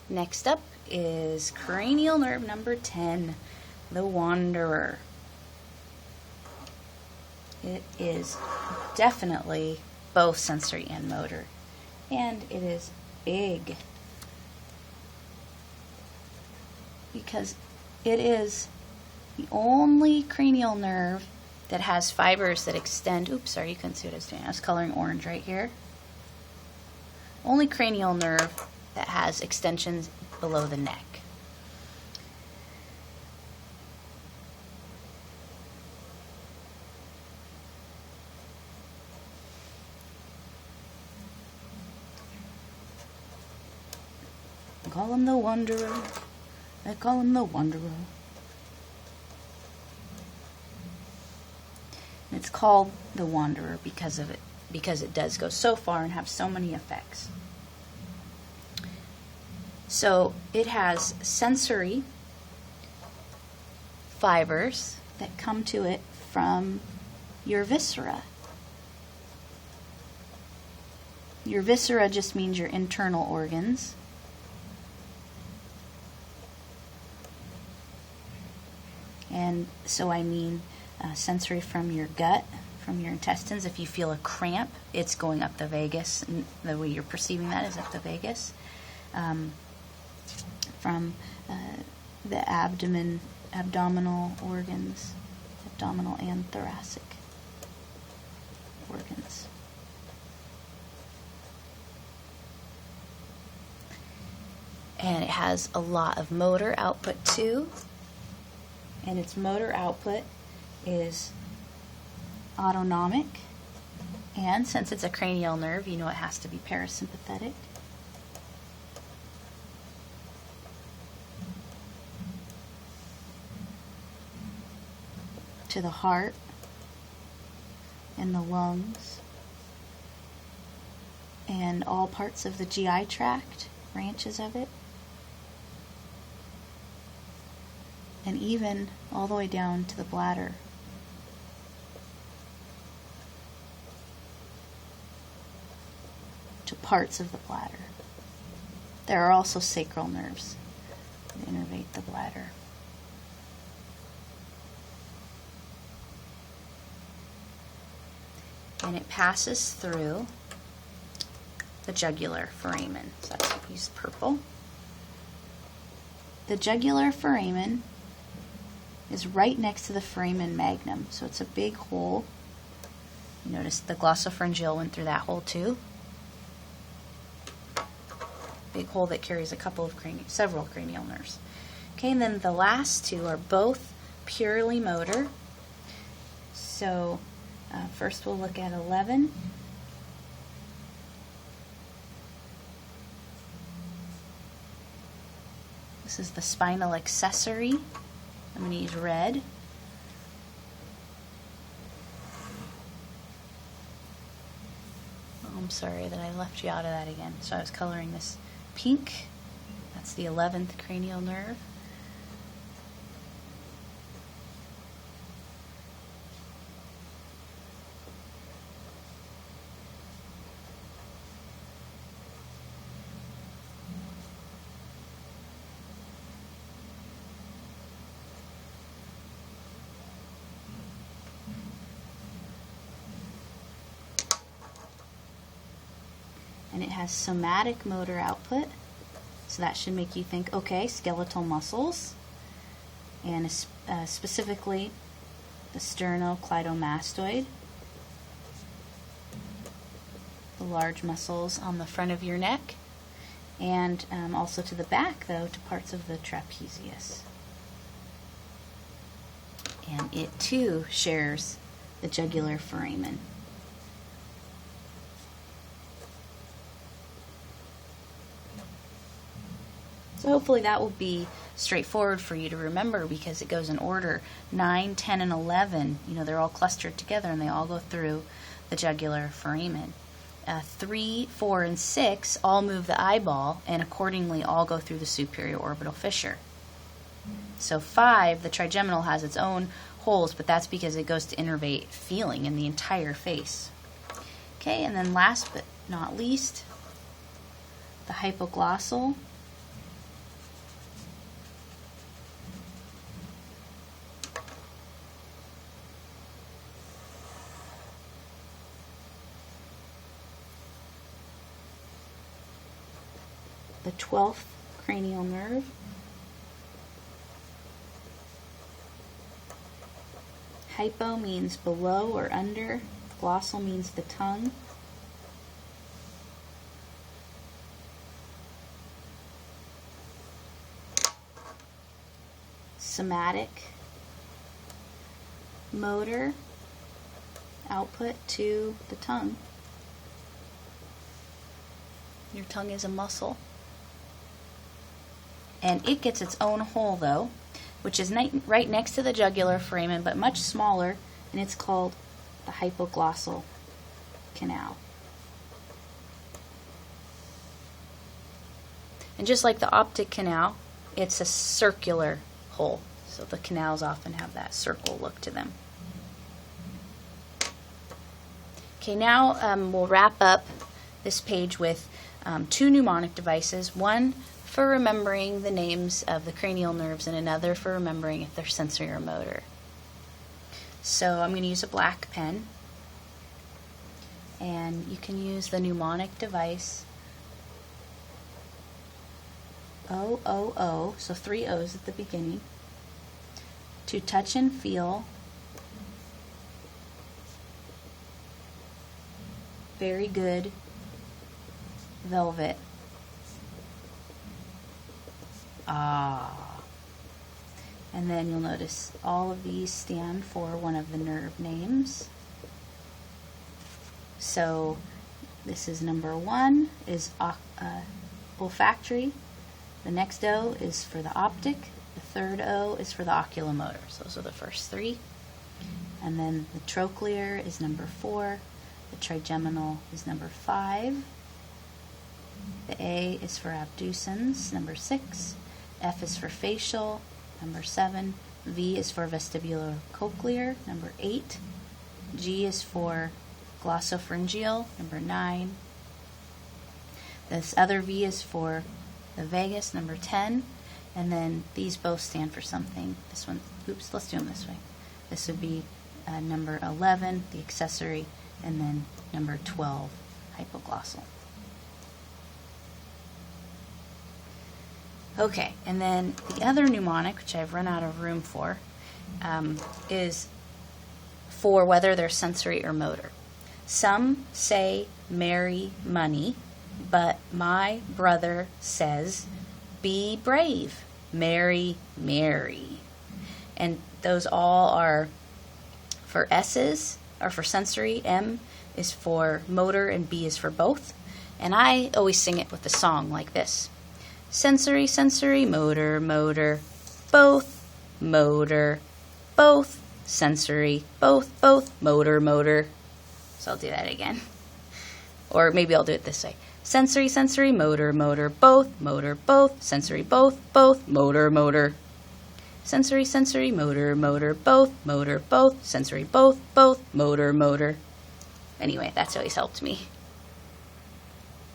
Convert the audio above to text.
Next up is cranial nerve number 10, the Wanderer. It is definitely both sensory and motor, and it is big because it is the only cranial nerve that has fibers that extend. Oops, sorry, you couldn't see what I was doing. I was coloring orange right here. Only cranial nerve that has extensions below the neck. I call him the Wanderer. I call him the Wanderer. It's called the Wanderer because of it, because it does go so far and have so many effects. So it has sensory fibers that come to it from your viscera. Your viscera just means your internal organs. And so I mean sensory from your gut, from your intestines. If you feel a cramp, it's going up the vagus. And the way you're perceiving that is up the vagus. From the abdominal organs, abdominal and thoracic organs. And it has a lot of motor output too. And its motor output is autonomic. And since it's a cranial nerve, you know it has to be parasympathetic. To the heart and the lungs and all parts of the GI tract, branches of it, and even all the way down to the bladder. To parts of the bladder. There are also sacral nerves that innervate the bladder. And it passes through the jugular foramen. So that's why I use purple. The jugular foramen is right next to the foramen magnum. So it's a big hole. You notice the glossopharyngeal went through that hole too. Big hole that carries a couple of several cranial nerves. Okay, and then the last two are both purely motor. So first we'll look at 11. This is the spinal accessory. I'm going to use red. Oh, I'm sorry that I left you out of that again. So I was coloring this pink. That's the 11th cranial nerve. And it has somatic motor output, so that should make you think, okay, skeletal muscles, and specifically the sternocleidomastoid, the large muscles on the front of your neck, and also to the back, though, to parts of the trapezius. And it too shares the jugular foramen. So hopefully that will be straightforward for you to remember because it goes in order 9, 10, and 11. You know, they're all clustered together and they all go through the jugular foramen. 3, 4, and 6 all move the eyeball and accordingly all go through the superior orbital fissure. So 5, the trigeminal, has its own holes, but that's because it goes to innervate feeling in the entire face. Okay, and then last but not least, the hypoglossal the 12th cranial nerve. Hypo means below or under. Glossal means the tongue. Somatic. Motor. Output to the tongue. Your tongue is a muscle. And it gets its own hole, though, which is right next to the jugular foramen, but much smaller, and it's called the hypoglossal canal. And just like the optic canal, it's a circular hole. So the canals often have that circle look to them. Okay, now we'll wrap up this page with two mnemonic devices. One for remembering the names of the cranial nerves and another for remembering if they're sensory or motor. So I'm going to use a black pen, and you can use the mnemonic device O, so 3 O's at the beginning, to touch and feel. Very good. Velvet. Ah. And then you'll notice all of these stand for one of the nerve names. So this is number 1 is olfactory. The next O is for the optic. The third O is for the oculomotor. So those are the first 3. And then the trochlear is number 4. The trigeminal is number 5. The A is for abducens, number 6. F is for facial, number 7. V is for vestibulocochlear, number 8. G is for glossopharyngeal, number 9. This other V is for the vagus, number 10. And then these both stand for something. This one, oops, let's do them this way. This would be number 11, the accessory, and then number 12, hypoglossal. Okay, and then the other mnemonic, which I've run out of room for, is for whether they're sensory or motor. Some say marry money, but my brother says be brave, marry Mary. And those all are for S's, or for sensory. M is for motor, and B is for both. And I always sing it with the song like this. Sensory, sensory, motor, motor, both, motor, both, sensory, both, motor, motor. So I'll do that again. Or maybe I'll do it this way. Sensory, sensory, motor, motor, both, sensory, both, motor, motor. Sensory, sensory, motor, motor, both, sensory, both, motor, motor. Anyway, that's always helped me.